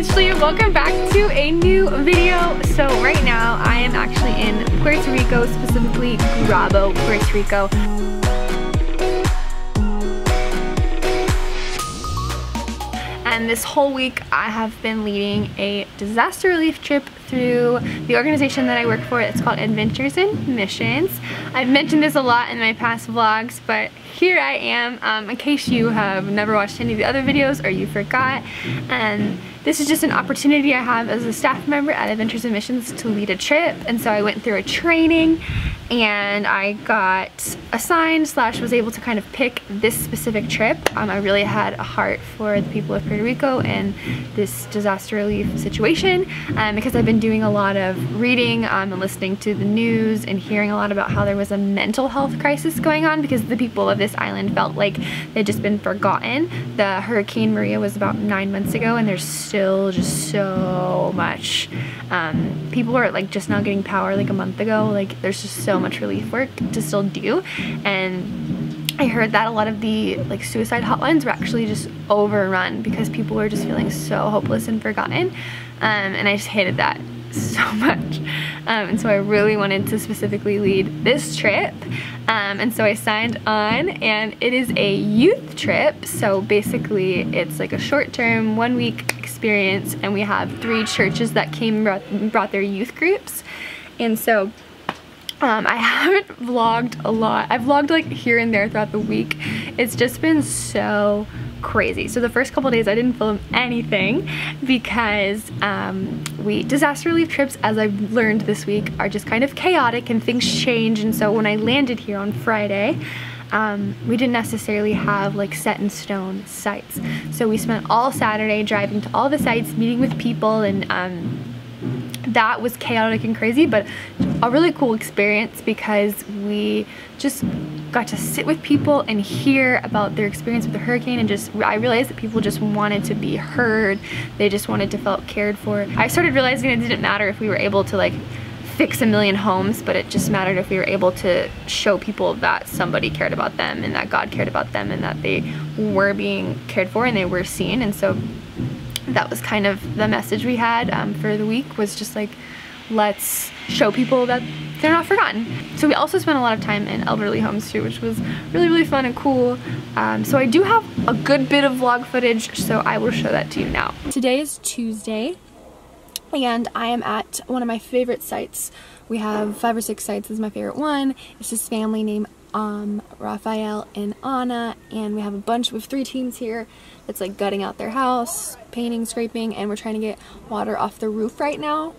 Ashley, welcome back to a new video. So right now I am actually in Puerto Rico, specifically Grabo, Puerto Rico. And this whole week I have been leading a disaster relief trip through the organization that I work for. It's called Adventures in Missions. I've mentioned this a lot in my past vlogs, but here I am in case you have never watched any of the other videos or you forgot. And this is just an opportunity I have as a staff member at Adventures in Missions to lead a trip. And so I went through a training and I got assigned / was able to kind of pick this specific trip. I really had a heart for the people of Puerto Rico and this disaster relief situation because I've been doing a lot of reading and listening to the news and hearing a lot about how there was a mental health crisis going on because the people of this island felt like they'd just been forgotten. The Hurricane Maria was about 9 months ago and there's still just so much. People are like just now getting power like a month ago. Like there's just so much relief work to still do, and I heard that a lot of the like suicide hotlines were actually just overrun because people were just feeling so hopeless and forgotten, and I just hated that so much. And so I really wanted to specifically lead this trip, and so I signed on, and it is a youth trip. So basically it's like a short-term 1-week experience, and we have 3 churches that came and brought their youth groups. And so I haven't vlogged a lot. I've vlogged like here and there throughout the week. It's just been so crazy. So the first couple days I didn't film anything because disaster relief trips, as I've learned this week, are just kind of chaotic and things change. And so when I landed here on Friday, we didn't necessarily have like set in stone sites. So we spent all Saturday driving to all the sites, meeting with people, and that was chaotic and crazy, but a really cool experience because we just got to sit with people and hear about their experience with the hurricane, and I realized that people just wanted to be heard. They just wanted to feel cared for. I started realizing it didn't matter if we were able to like fix 1 million homes, but it just mattered if we were able to show people that somebody cared about them and that God cared about them and that they were being cared for and they were seen. And so that was kind of the message we had for the week, was just like, let's show people that they're not forgotten. So we also spent a lot of time in elderly homes too, which was really, really fun and cool. So I do have a good bit of vlog footage, so I will show that to you now. Today is Tuesday, and I am at one of my favorite sites. We have 5 or 6 sites. This is my favorite one. It's this family named Raphael and Anna, and we have 3 teams here that's like gutting out their house, painting, scraping, and we're trying to get water off the roof right now,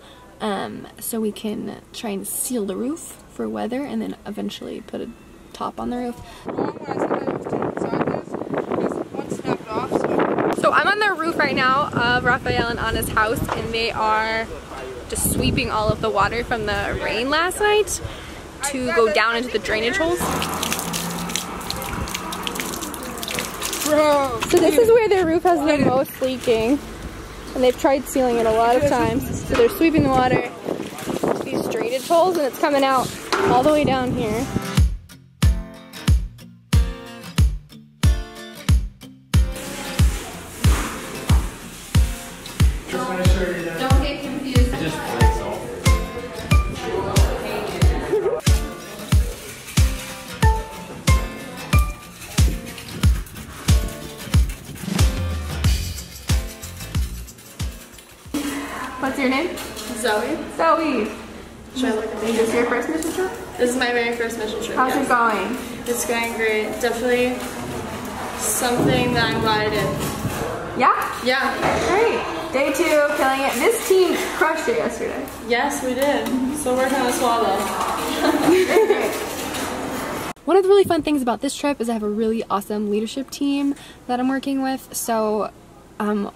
so we can try and seal the roof for weather and then eventually put a top on the roof. So I'm on the roof right now of Raphael and Anna's house, and they are just sweeping all of the water from the rain last night to go down into the drainage holes. Bro, so this is where their roof has the most leaking, and they've tried sealing it a lot of times. So they're sweeping the water these drainage holes, and it's coming out all the way down here. Don't get confused. What's your name? Zoe. Zoe. Is this your first mission trip? This is my very first mission trip. How's it going? It's going great. Definitely something that I'm glad I did. Yeah? Yeah. Great. Day 2, killing it. This team crushed it yesterday. Yes, we did. Still working on a swallow. Great. One of the really fun things about this trip is I have a really awesome leadership team that I'm working with. So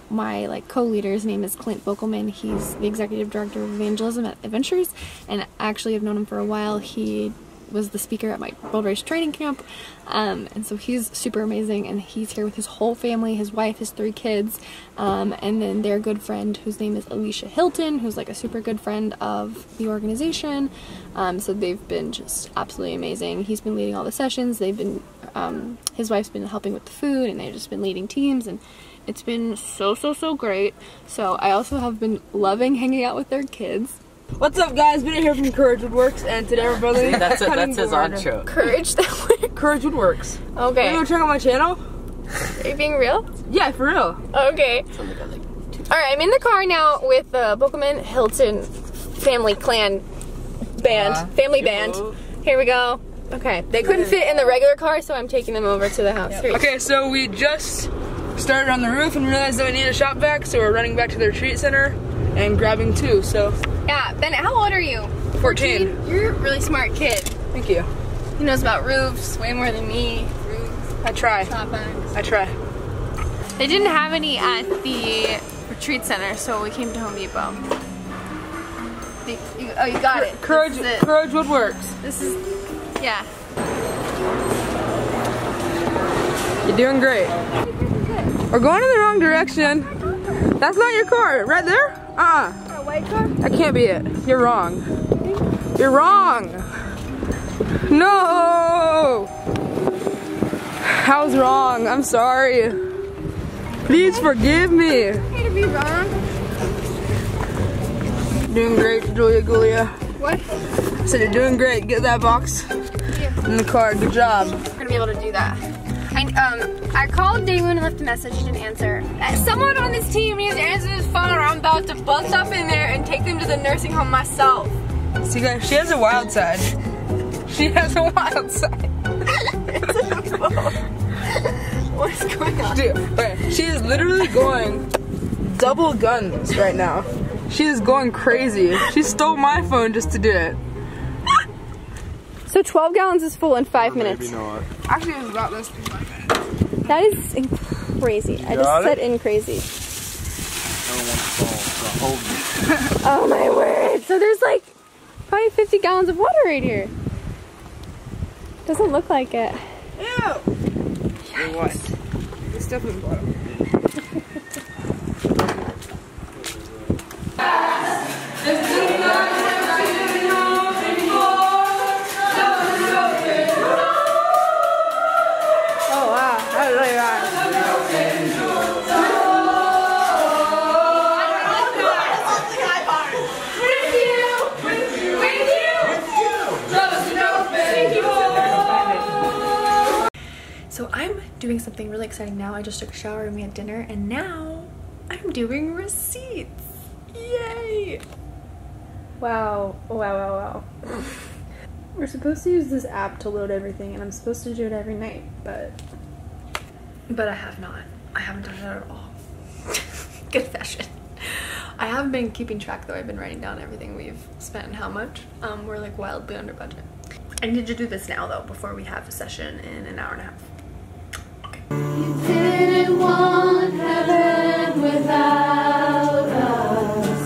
my co-leader's name is Clint Bokelman. He's the executive director of evangelism at Adventures, and I actually have known him for a while. He was the speaker at my World Race training camp, and so he's super amazing, and he's here with his whole family, his wife, his 3 kids, and then their good friend whose name is Alicia Hilton, who's like a super good friend of the organization. So they've been just absolutely amazing. He's been leading all the sessions. They've been his wife's been helping with the food, and they've just been leading teams, and it's been so great. So I also have been loving hanging out with their kids. What's up, guys? Been here from Courage Woodworks, and today we're building. That's his outro. Courage Courage Woodworks. Okay. You wanna check out my channel? Are you being real? Yeah, for real. Okay. Alright, I'm in the car now with the Bookman Hilton family clan band. Family band. Here we go. Okay. They couldn't fit in the regular car, so I'm taking them over to the house. Here Okay, so we just started on the roof and realized that we need a shop vac, so we're running back to the retreat center and grabbing two, so. Yeah, Ben, how old are you? 14. You're a really smart kid. Thank you. He knows about roofs way more than me. Roofs, I try. shop vacs. I try. They didn't have any at the retreat center, so we came to Home Depot. Oh, you got it. Courage Woodworks. This is, yeah. You're doing great. We're going in the wrong direction. That's not your car. Right there? A white car? That can't be it. You're wrong. You're wrong. No! I was wrong. I'm sorry. Please forgive me. Okay to be wrong. Doing great, Julia Gulia. What? I said you're doing great. Get that box in the car. Good job. We're gonna be able to do that. I called Daewoo and left a message. He didn't answer. Someone on this team needs to answer his phone, or I'm about to bust up in there and take them to the nursing home myself. See, guys, she has a wild side. She has a wild side. What's going on? Dude, okay, she is literally going double guns right now. She is going crazy. She stole my phone just to do it. So 12 gallons is full in 5 minutes. Maybe not. Actually, it was about this. That is crazy. I just said in crazy. I don't want to fall, so hold me. Oh my word. So there's like probably 50 gallons of water right here. Doesn't look like it. Ew! Wait, what? It's definitely the bottom. Oh wow, that was really bad. So I'm doing something really exciting now. I just took a shower and we had dinner, and now I'm doing receipts. Yay! Wow. Wow. We're supposed to use this app to load everything, and I'm supposed to do it every night, but I have not. I haven't done it at all. Confession. I haven't been keeping track though. I've been writing down everything we've spent and how much. We're like wildly under budget. I need to do this now though, before we have a session in an hour and a half. You didn't want heaven without us,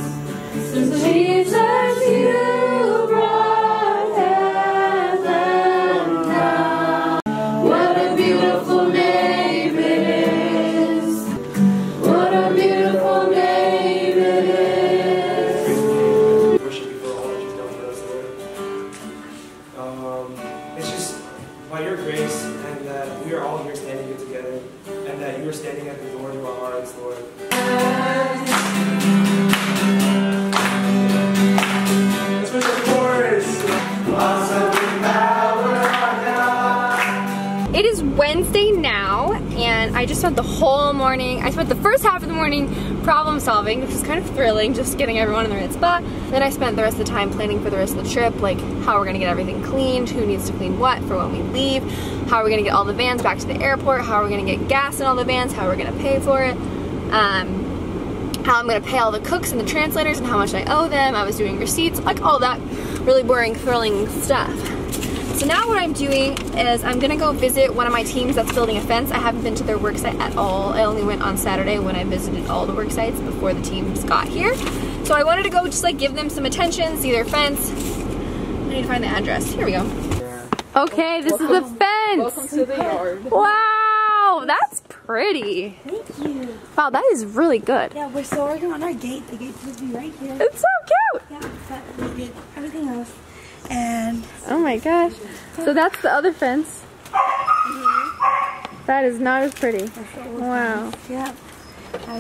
so Jesus, you brought heaven down. What a beautiful name it is. What a beautiful name it is. Worship you for all that you've done for us, Lord. It's just by your grace, and that we are all here standing here together, and that you are standing at the door to our hearts, Lord. Let's put the chorus. It is Wednesday now, and I just spent the whole morning, I spent the first half of the morning problem solving, which was kind of thrilling, just getting everyone in the right spot. Then I spent the rest of the time planning for the rest of the trip, like how we're gonna get everything cleaned, who needs to clean what for when we leave, how are we gonna get all the vans back to the airport, how are we gonna get gas in all the vans, how we're gonna pay for it, how I'm gonna pay all the cooks and the translators and how much I owe them. I was doing receipts, like all that really boring, thrilling stuff. So now what I'm doing is I'm gonna go visit one of my teams that's building a fence. I haven't been to their work site at all. I only went on Saturday when I visited all the work sites before the teams got here. So I wanted to go just like give them some attention, see their fence. I need to find the address. Here we go. Okay, this is the fence. Welcome to the yard. Wow, that's pretty. Thank you. Wow, that is really good. Yeah, we're still working on our gate. The gate's supposed to be right here. It's so cute. Yeah, but we did everything else. And oh my gosh. So that's the other fence. That is not as pretty. Wow. Yeah.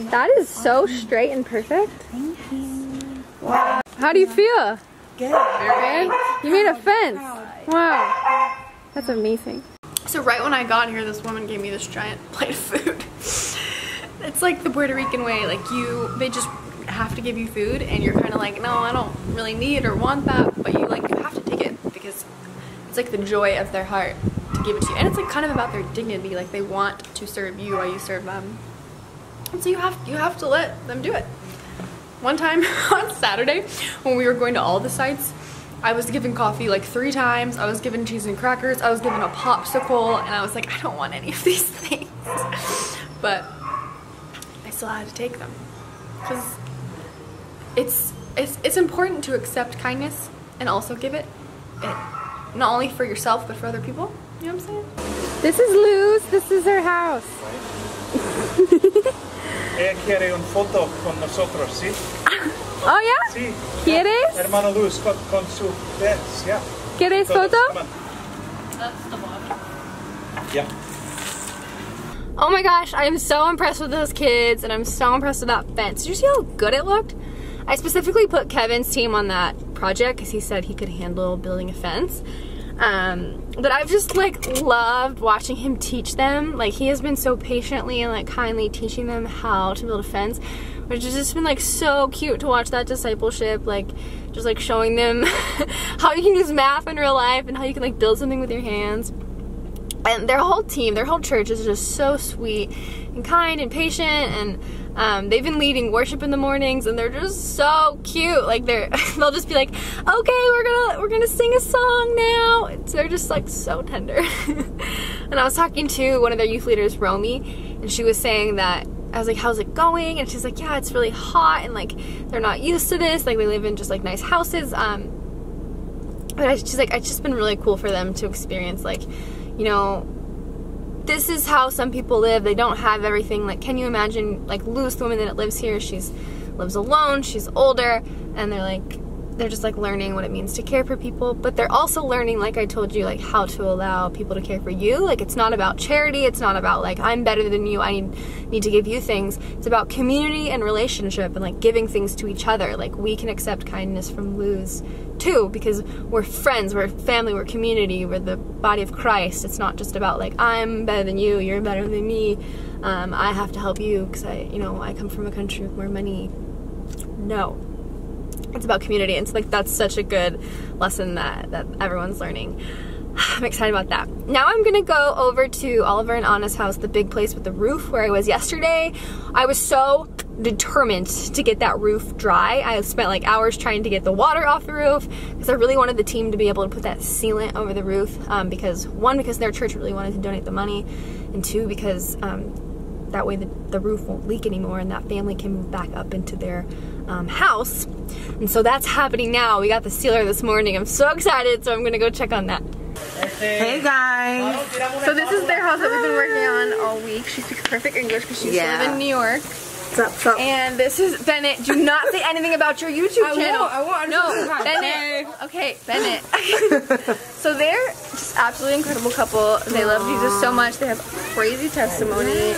That is so straight and perfect. Thank you. Wow. How do you feel? Good. Good? You made a fence. Wow. That's amazing. So right when I got here, this woman gave me this giant plate of food. It's like the Puerto Rican way. Like they just have to give you food and you're kind of like, no, I don't really need or want that. But you have to take it because it's like the joy of their heart to give it to you. And it's like kind of about their dignity. Like they want to serve you while you serve them. And so you have to let them do it. One time on Saturday when we were going to all the sites, I was given coffee like 3 times. I was given cheese and crackers. I was given a popsicle, and I was like, I don't want any of these things. But I still had to take them because it's important to accept kindness and also give it, not only for yourself but for other people. You know what I'm saying? This is Luz. This is her house. Ella quiere un foto con nosotros, ¿sí? Oh yeah? Sí. ¿Quieres? Hermano Luz con su fence, yeah. ¿Quieres photo? That's the bottom. Yeah. Oh my gosh, I am so impressed with those kids and I'm so impressed with that fence. Did you see how good it looked? I specifically put Kevin's team on that project because he said he could handle building a fence. But I've just loved watching him teach them. Like he has been so patiently and kindly teaching them how to build a fence, which has just been so cute to watch that discipleship, just showing them how you can use math in real life and how you can build something with your hands. And their whole team, their whole church is just so sweet and kind and patient, and they've been leading worship in the mornings, and they're just so cute. They'll just be like, okay, we're gonna sing a song now. They're just so tender. And I was talking to one of their youth leaders, Romy, and she was saying that, I was like, how's it going? And she's like, yeah, it's really hot, and they're not used to this. They live in just nice houses. But she's like, it's just been really cool for them to experience you know, this is how some people live. They don't have everything. Can you imagine, Luz, the woman that lives here, lives alone, she's older, and they're just learning what it means to care for people, but they're also learning, like I told you, how to allow people to care for you. It's not about charity, it's not about I'm better than you, I need to give you things. It's about community and relationship and giving things to each other. We can accept kindness from Luz too, because we're friends, we're family, we're community, we're the body of Christ. It's not just about I'm better than you, you're better than me, I have to help you because I come from a country with more money. No. It's about community, and so that's such a good lesson that everyone's learning. I'm excited about that. Now I'm gonna go over to Oliver and Anna's house, the big place with the roof where I was yesterday. I was so determined to get that roof dry. I spent hours trying to get the water off the roof because I really wanted the team to be able to put that sealant over the roof, because one, because their church really wanted to donate the money, and two, because that way the roof won't leak anymore and that family can move back up into their house. And so that's happening now. We got the sealer this morning. I'm so excited, so I'm gonna go check on that. Hey guys! So this is their house that we've been working on all week. She speaks perfect English because she used to live in New York. What's up? And this is Bennett. Do not say anything about your YouTube channel. I won't. No, Bennett. Okay, Bennett. So they're just absolutely incredible couple. They love Jesus so much. They have crazy testimony.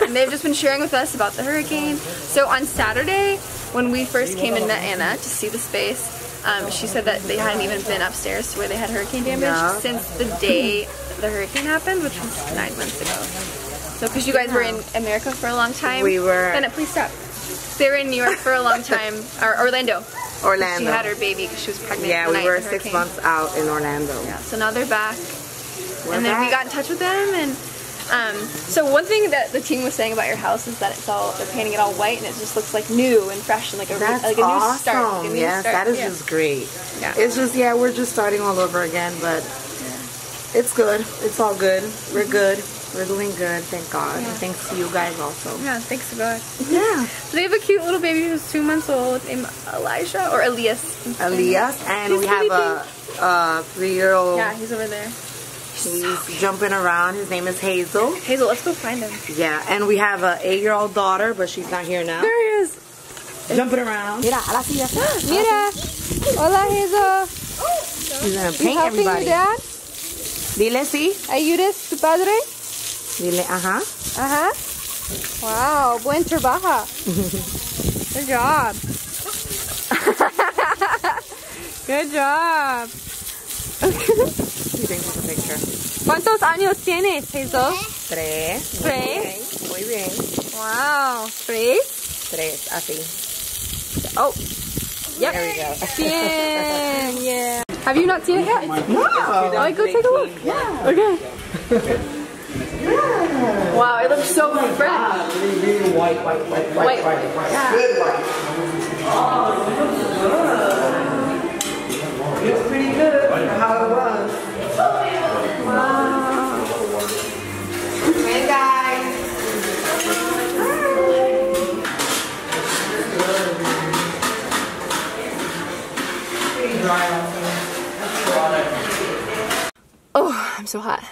And they've just been sharing with us about the hurricane. So on Saturday, when we first came and met Anna to see the space, she said that they hadn't even been upstairs to where they had hurricane damage since the day the hurricane happened, which was 9 months ago. So, because you guys were in America for a long time. We were. Bennett, please stop. They were in New York for a long time, or Orlando. Orlando. She had her baby because she was pregnant. Yeah, we were 6 months out in Orlando. Yeah, so now they're back. And then we got in touch with them, and so one thing that the team was saying about your house is that they're painting it all white and it just looks new and fresh and That's a new awesome. start. Yes, that is just great. Yeah. It's just, we're just starting all over again, but it's good. It's all good. We're good. We're doing good, thank God. Yeah. Thanks to you guys also. Yeah, thanks to God. Yeah. So they have a cute little baby who's 2 months old named Elijah, or Elias. Elias, and we have a 3-year-old. Yeah, he's over there. He's jumping around. His name is Hazel. Hazel, let's go find him. Yeah, and we have a 8-year-old daughter, but she's not here now. There he is. Jumping around. Mira, hola Hazel. He's gonna paint everybody. Dad? Dile sí. ¿Ayudes tu padre? Dile, ajá. Ajá. Wow, buen trabajo. Good job. Good job. You think it's a picture? ¿Cuántos años tienes, Jesús? 3. ¿3? Muy bien. Wow. 3? 3, así. Oh. Yep. There we go. Bien. Yeah. Have you not seen it yet? No. Oh, go take a look. Yeah. Okay. Wow, it looks so fresh. White. Good white. It's pretty good for how it was. Wow. Hey guys. Oh, I'm so hot.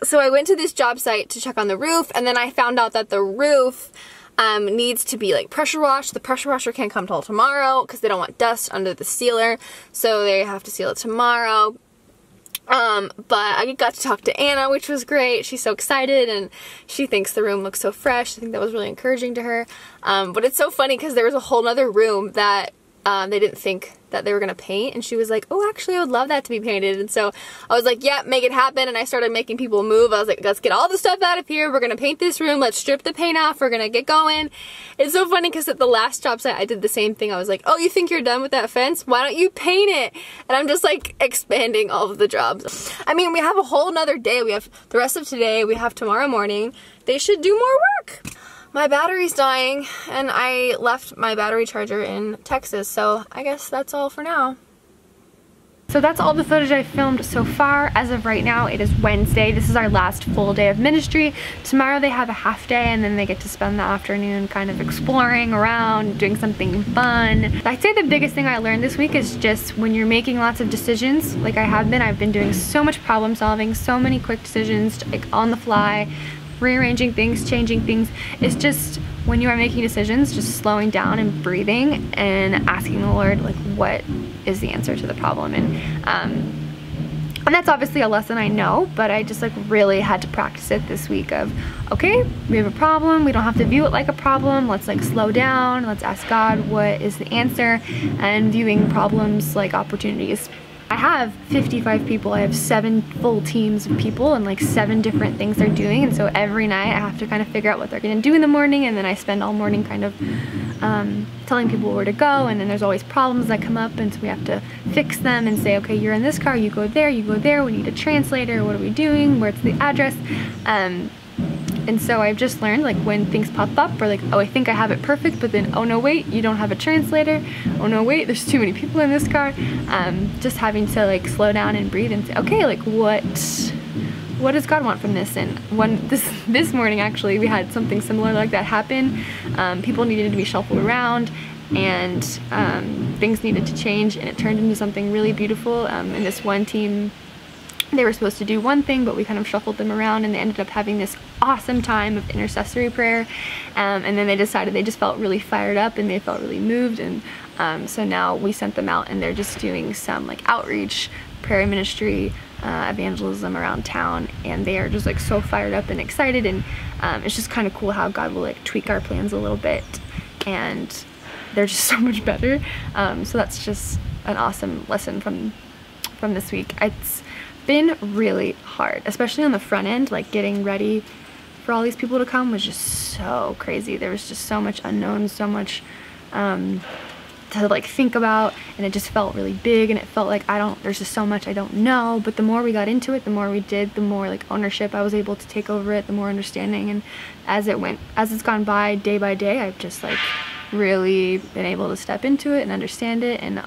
So I went to this job site to check on the roof, and then I found out that the roof needs to be like pressure washed. The pressure washer can't come till tomorrow because they don't want dust under the sealer, so they have to seal it tomorrow. But I got to talk to Anna, which was great. She's so excited and she thinks the room looks so fresh. I think that was really encouraging to her. But it's so funny because there was a whole nother room that they didn't think that they were gonna paint, and she was like, oh, actually I would love that to be painted. And so I was like, yeah, make it happen. And I started making people move. I was like, let's get all the stuff out of here, we're gonna paint this room, let's strip the paint off, we're gonna get going. It's so funny because at the last job site I did the same thing. I was like, oh, you think you're done with that fence? Why don't you paint it? And I'm just like expanding all of the jobs. I mean, we have a whole nother day. We have the rest of today, we have tomorrow morning. They should do more work. My battery's dying, and I left my battery charger in Texas, so I guess that's all for now. So that's all the footage I filmed so far. As of right now, it is Wednesday. This is our last full day of ministry. Tomorrow they have a half day, and then they get to spend the afternoon kind of exploring around, doing something fun. I'd say the biggest thing I learned this week is just when you're making lots of decisions, like I've been doing so much problem solving, so many quick decisions, like on the fly, rearranging things, changing things. It's just when you are making decisions, just slowing down and breathing and asking the Lord, like, what is the answer to the problem? And that's obviously a lesson I know, but I just like really had to practice it this week of, okay, we have a problem, we don't have to view it like a problem, let's like slow down, let's ask God what is the answer, and viewing problems like opportunities. I have 55 people, I have 7 full teams of people and like 7 different things they're doing, and so every night I have to kind of figure out what they're gonna do in the morning, and then I spend all morning kind of telling people where to go, and then there's always problems that come up, and so we have to fix them and say, okay, you're in this car, you go there, we need a translator, what are we doing, where's the address? And so I've just learned, like, when things pop up, or like, oh, I think I have it perfect, but then, oh no, wait, you don't have a translator. Oh no, wait, there's too many people in this car. Just having to like slow down and breathe and say, okay, like what does God want from this? And this morning, actually, we had something similar like that happen. People needed to be shuffled around, and things needed to change, and it turned into something really beautiful. And this one team, they were supposed to do one thing, but we kind of shuffled them around, and they ended up having this awesome time of intercessory prayer. And then they decided they just felt really fired up and they felt really moved. And so now we sent them out, and they're just doing some like outreach, prayer ministry, evangelism around town, and they are just like so fired up and excited. And it's just kind of cool how God will like tweak our plans a little bit, and they're just so much better. So that's just an awesome lesson from this week. It's been really hard, especially on the front end. Like getting ready for all these people to come was just so crazy. There was just so much unknown, so much to like think about, and it just felt really big, and it felt like there's just so much I don't know. But the more we got into it, the more we did, the more like ownership I was able to take over it, the more understanding. And as it's gone by day, I've just like really been able to step into it and understand it. And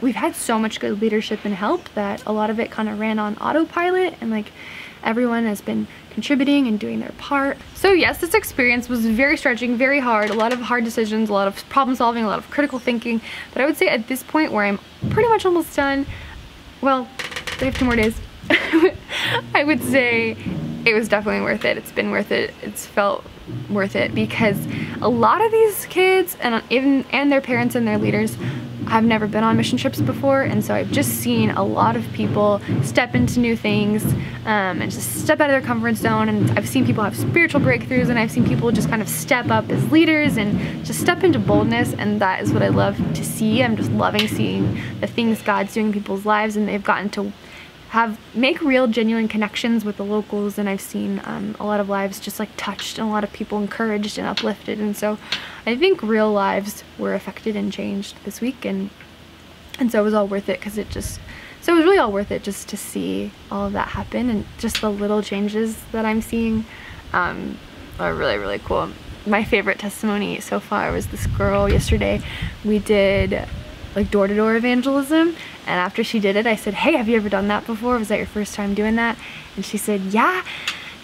we've had so much good leadership and help that a lot of it kind of ran on autopilot, and like everyone has been contributing and doing their part. So yes, this experience was very stretching, very hard, a lot of hard decisions, a lot of problem solving, a lot of critical thinking. But I would say at this point where I'm pretty much almost done, well, I have 2 more days, I would say it was definitely worth it. It's been worth it. It's felt worth it, because a lot of these kids and their parents and their leaders I've never been on mission trips before, and so I've just seen a lot of people step into new things and just step out of their comfort zone, and I've seen people have spiritual breakthroughs, and I've seen people just kind of step up as leaders and just step into boldness, and that is what I love to see. I'm just loving seeing the things God's doing in people's lives, and they've gotten to make real genuine connections with the locals, and I've seen a lot of lives just like touched and a lot of people encouraged and uplifted, and so I think real lives were affected and changed this week, and so it was all worth it, because it was really all worth it just to see all of that happen, and just the little changes that I'm seeing are really, really cool. My favorite testimony so far was this girl yesterday. We did like door-to-door evangelism, and after she did it, I said, hey, have you ever done that before? Was that your first time doing that? And she said, yeah,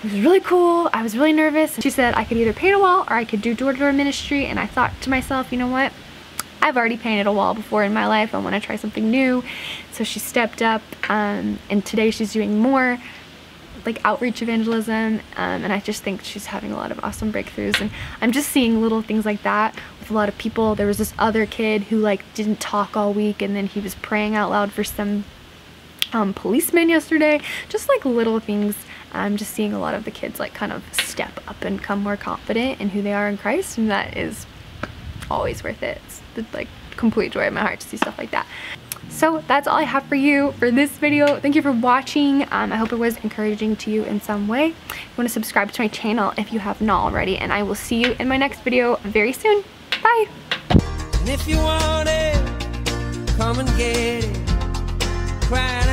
it was really cool. I was really nervous. She said I could either paint a wall or I could do door-to-door ministry, and I thought to myself, you know what? I've already painted a wall before in my life. I want to try something new. So she stepped up, and today she's doing more like outreach evangelism, and I just think she's having a lot of awesome breakthroughs, and I'm just seeing little things like that with a lot of people. There was this other kid who like didn't talk all week, and then he was praying out loud for some policemen yesterday. Just like little things. I'm just seeing a lot of the kids like kind of step up and become more confident in who they are in Christ, and that is always worth it. It's the like complete joy of my heart to see stuff like that. So that's all I have for you for this video. Thank you for watching. I hope it was encouraging to you in some way. You want to subscribe to my channel if you have not already, and I will see you in my next video very soon. Bye! And if you want it, come and get it. Crying